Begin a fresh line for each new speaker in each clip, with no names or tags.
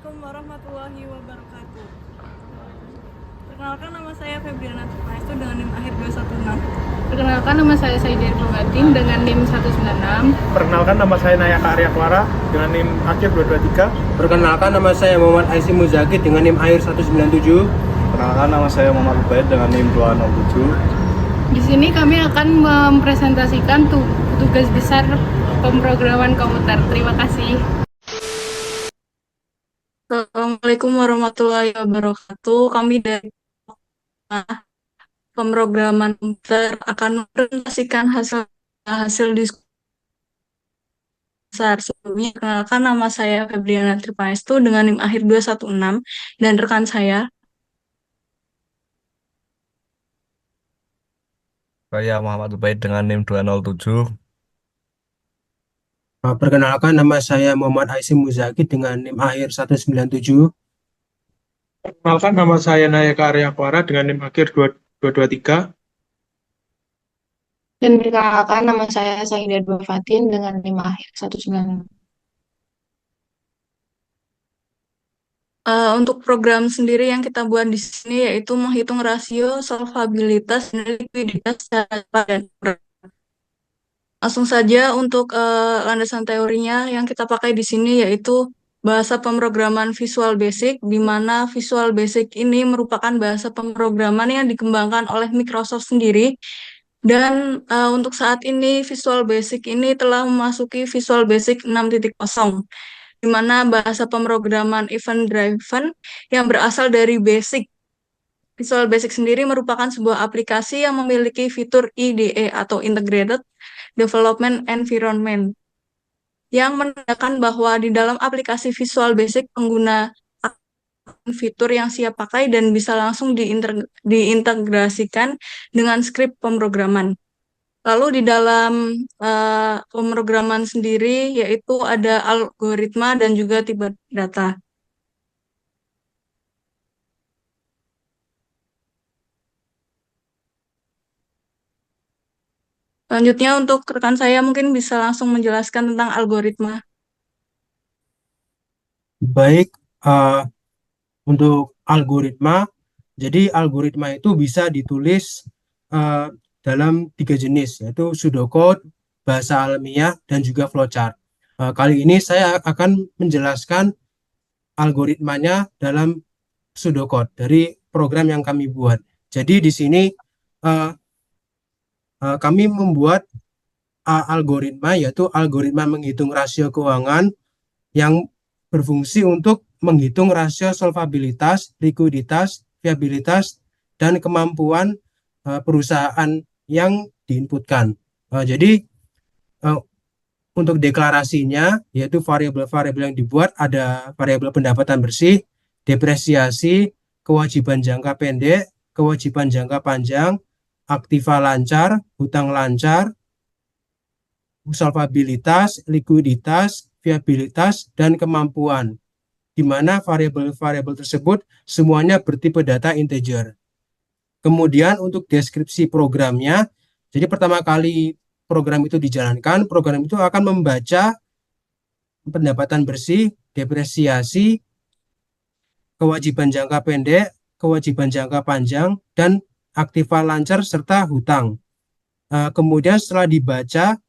Assalamualaikum warahmatullahi wabarakatuh. Perkenalkan, nama saya Febriana Tupaestu dengan NIM akhir 216.
Perkenalkan, nama saya Saidir Purwatin dengan NIM 196.
Perkenalkan, nama saya Nayaka Aryakwara dengan NIM akhir 223.
Perkenalkan, nama saya Muhammad Aisyah Muzakid dengan NIM akhir 197.
Perkenalkan, nama saya Muhammad Ubaid dengan NIM 207.
Di sini kami akan mempresentasikan tugas besar pemrograman komputer. Terima kasih.
Assalamualaikum warahmatullahi wabarakatuh. Kami dari pemrograman komputer akan mempresentasikan hasil diskusi besar. Sebelumnya, perkenalkan, nama saya Febriana Tripaestu dengan NIM akhir 216 dan rekan saya.
Saya Muhammad Ubaid dengan NIM 207.
Perkenalkan, nama saya Muhammad Aisyah Muzakid dengan NIM akhir 197.
Perkenalkan, nama saya Nayaka Aryakwara dengan NIM akhir 223.
Dan perkenalkan, nama saya Saidir Purwatin dengan NIM akhir 196.
Untuk program sendiri yang kita buat di sini yaitu menghitung rasio, solvabilitas, dan likuiditas secara cepat dan akurat. Langsung saja untuk landasan teorinya yang kita pakai di sini yaitu bahasa pemrograman Visual Basic, di mana Visual Basic ini merupakan bahasa pemrograman yang dikembangkan oleh Microsoft sendiri. Dan untuk saat ini Visual Basic ini telah memasuki Visual Basic 6.0, di mana bahasa pemrograman event driven yang berasal dari Basic. Visual Basic sendiri merupakan sebuah aplikasi yang memiliki fitur IDE atau Integrated Development Environment, yang menandakan bahwa di dalam aplikasi Visual Basic pengguna akan fitur yang siap pakai dan bisa langsung diintegrasikan dengan skrip pemrograman. Lalu di dalam pemrograman sendiri yaitu ada algoritma dan juga tipe data. Selanjutnya untuk rekan saya mungkin bisa langsung menjelaskan tentang algoritma.
Baik, untuk algoritma, jadi algoritma itu bisa ditulis dalam 3 jenis, yaitu pseudocode, bahasa alamiah, dan juga flowchart. Kali ini saya akan menjelaskan algoritmanya dalam pseudocode dari program yang kami buat. Jadi di sini kami membuat algoritma, yaitu algoritma menghitung rasio keuangan yang berfungsi untuk menghitung rasio solvabilitas, likuiditas, viabilitas, dan kemampuan perusahaan yang diinputkan. Jadi untuk deklarasinya, yaitu variabel-variabel yang dibuat, ada variabel pendapatan bersih, depresiasi, kewajiban jangka pendek, kewajiban jangka panjang, aktiva lancar, hutang lancar, solvabilitas, likuiditas, viabilitas, dan kemampuan, di mana variabel-variabel tersebut semuanya bertipe data integer. Kemudian untuk deskripsi programnya, jadi pertama kali program itu dijalankan, program itu akan membaca pendapatan bersih, depresiasi, kewajiban jangka pendek, kewajiban jangka panjang, dan aktiva lancar serta hutang. Kemudian setelah dibaca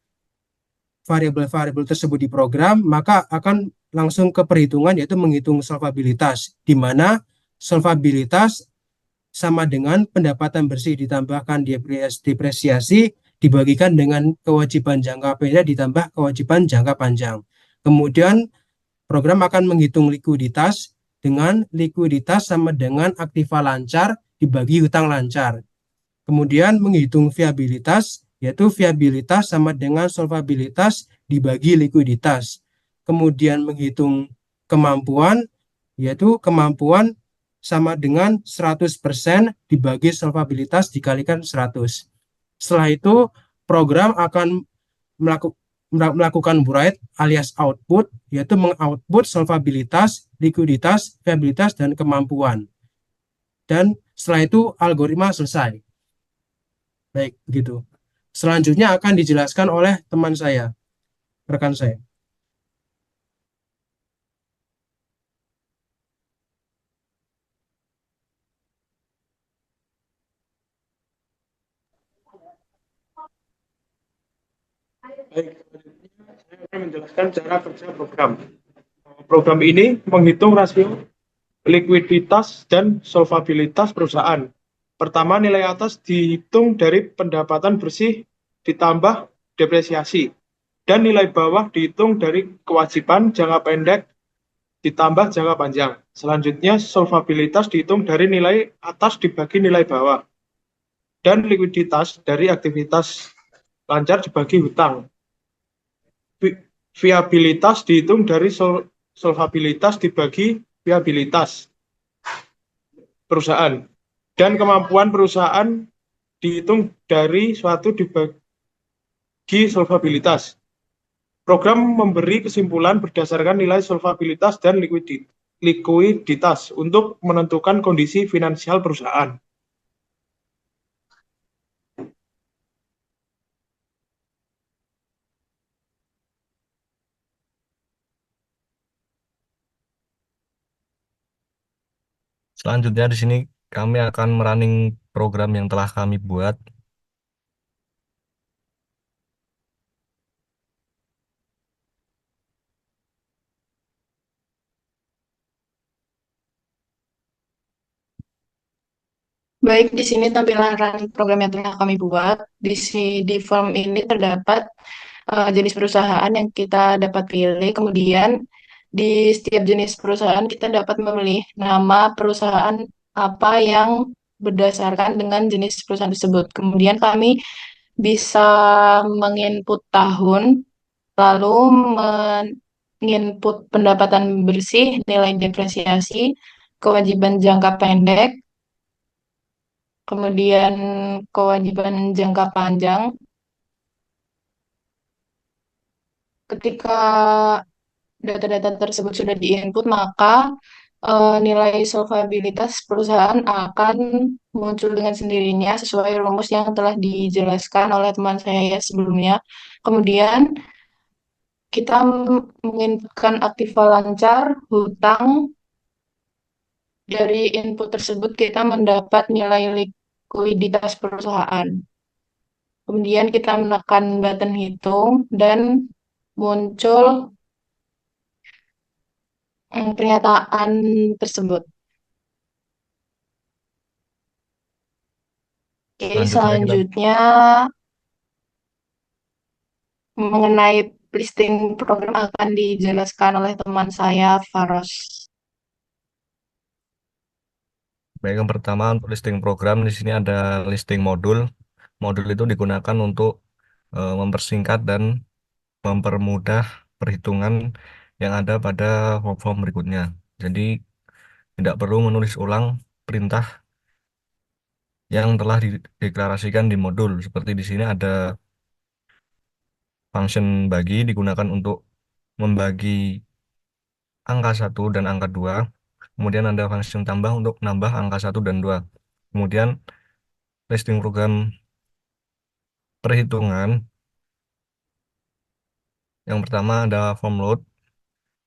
variabel-variabel tersebut di program, maka akan langsung ke perhitungan, yaitu menghitung solvabilitas, di mana solvabilitas sama dengan pendapatan bersih ditambahkan depresiasi dibagikan dengan kewajiban jangka pendek ditambah kewajiban jangka panjang. Kemudian program akan menghitung likuiditas dengan likuiditas sama dengan aktiva lancar dibagi hutang lancar. Kemudian menghitung viabilitas, yaitu viabilitas sama dengan solvabilitas dibagi likuiditas. Kemudian menghitung kemampuan, yaitu kemampuan sama dengan 100% dibagi solvabilitas dikalikan 100. Setelah itu, program akan melakukan write alias output, yaitu mengoutput solvabilitas, likuiditas, viabilitas, dan kemampuan. Dan setelah itu, algoritma selesai. Baik, begitu. Selanjutnya akan dijelaskan oleh teman saya, rekan saya.
Baik, selanjutnya saya akan menjelaskan cara kerja program. Program ini menghitung rasio likuiditas dan solvabilitas perusahaan. Pertama, nilai atas dihitung dari pendapatan bersih ditambah depresiasi, dan nilai bawah dihitung dari kewajiban jangka pendek ditambah jangka panjang. Selanjutnya, solvabilitas dihitung dari nilai atas dibagi nilai bawah, dan likuiditas dari aktivitas lancar dibagi hutang. Viabilitas dihitung dari solvabilitas dibagi viabilitas perusahaan, dan kemampuan perusahaan dihitung dari suatu dibagi solvabilitas. Program memberi kesimpulan berdasarkan nilai solvabilitas dan likuiditas untuk menentukan kondisi finansial perusahaan.
Selanjutnya di sini kami akan merunning program yang telah kami buat.
Baik, di sini tampilan running program yang telah kami buat. Di form ini terdapat jenis perusahaan yang kita dapat pilih. Kemudian di setiap jenis perusahaan kita dapat memilih nama perusahaan apa yang berdasarkan dengan jenis perusahaan tersebut. Kemudian kami bisa menginput tahun, lalu menginput pendapatan bersih, nilai depresiasi, kewajiban jangka pendek, kemudian kewajiban jangka panjang. Ketika data-data tersebut sudah diinput, maka nilai solvabilitas perusahaan akan muncul dengan sendirinya sesuai rumus yang telah dijelaskan oleh teman saya sebelumnya. Kemudian kita menginputkan aktiva lancar, hutang. Dari input tersebut kita mendapat nilai likuiditas perusahaan. Kemudian kita menekan button hitung dan muncul pernyataan tersebut. Oke,
Selanjutnya kita
selanjutnya mengenai listing program akan dijelaskan oleh teman saya, Faros.
baik, yang pertama untuk listing program di sini ada listing modul. Modul itu digunakan untuk mempersingkat dan mempermudah perhitungan yang ada pada form-form berikutnya. Jadi tidak perlu menulis ulang perintah yang telah dideklarasikan di modul. Seperti di sini ada function bagi digunakan untuk membagi angka satu dan angka 2. Kemudian ada function tambah untuk nambah angka 1 dan 2. Kemudian listing program perhitungan. Yang pertama ada form load.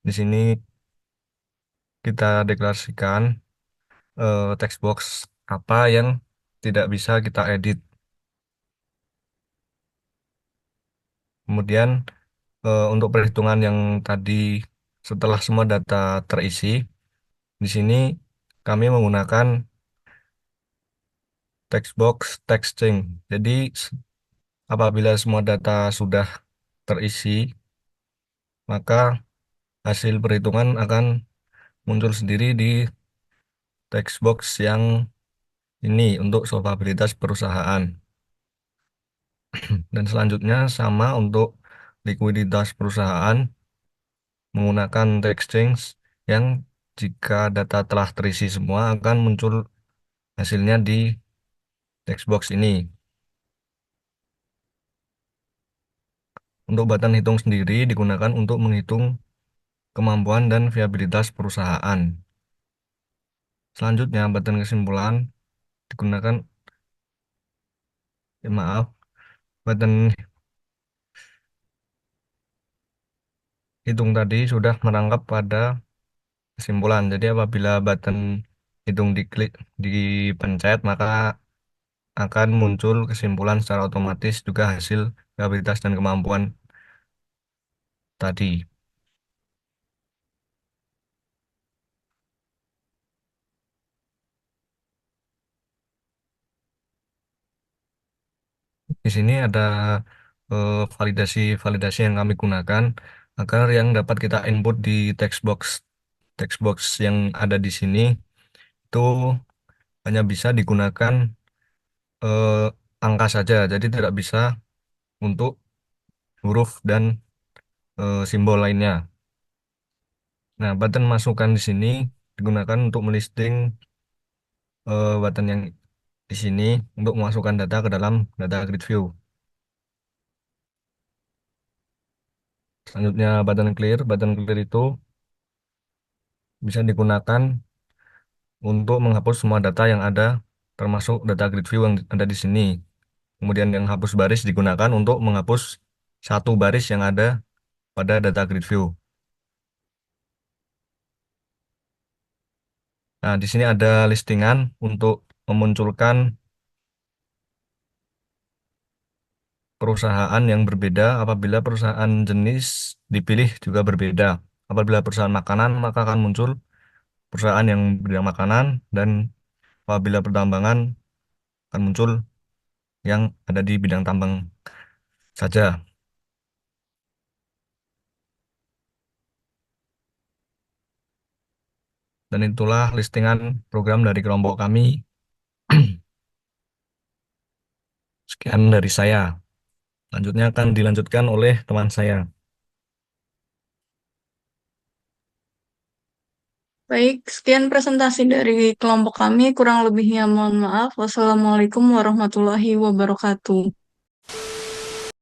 Di sini kita deklarasikan text box apa yang tidak bisa kita edit. Kemudian untuk perhitungan yang tadi setelah semua data terisi, di sini kami menggunakan text box text string. Jadi apabila semua data sudah terisi, maka hasil perhitungan akan muncul sendiri di text box yang ini untuk solvabilitas perusahaan. Dan selanjutnya sama untuk likuiditas perusahaan menggunakan text change yang jika data telah terisi semua akan muncul hasilnya di text box ini. Untuk button hitung sendiri digunakan untuk menghitung kemampuan dan viabilitas perusahaan. Selanjutnya button kesimpulan digunakan, maaf, button hitung tadi sudah merangkap pada kesimpulan. Jadi apabila button hitung diklik, dipencet, maka akan muncul kesimpulan secara otomatis juga hasil viabilitas dan kemampuan tadi. Di sini ada validasi-validasi yang kami gunakan agar yang dapat kita input di text box yang ada di sini itu hanya bisa digunakan eh, angka saja, jadi tidak bisa untuk huruf dan simbol lainnya. Nah, button masukan di sini digunakan untuk melisting button yang di sini untuk memasukkan data ke dalam data grid view. Selanjutnya button clear. Button clear itu bisa digunakan untuk menghapus semua data yang ada, termasuk data grid view yang ada di sini. Kemudian yang hapus baris digunakan untuk menghapus satu baris yang ada pada data grid view. Nah, di sini ada listingan untuk memunculkan perusahaan yang berbeda apabila perusahaan jenis dipilih juga berbeda. Apabila perusahaan makanan, maka akan muncul perusahaan yang bidang makanan, dan apabila pertambangan akan muncul yang ada di bidang tambang saja. Dan itulah listingan program dari kelompok kami. Sekian dari saya. Selanjutnya akan dilanjutkan oleh teman saya.
Baik, sekian presentasi dari kelompok kami. Kurang lebihnya mohon maaf. Wassalamualaikum warahmatullahi wabarakatuh.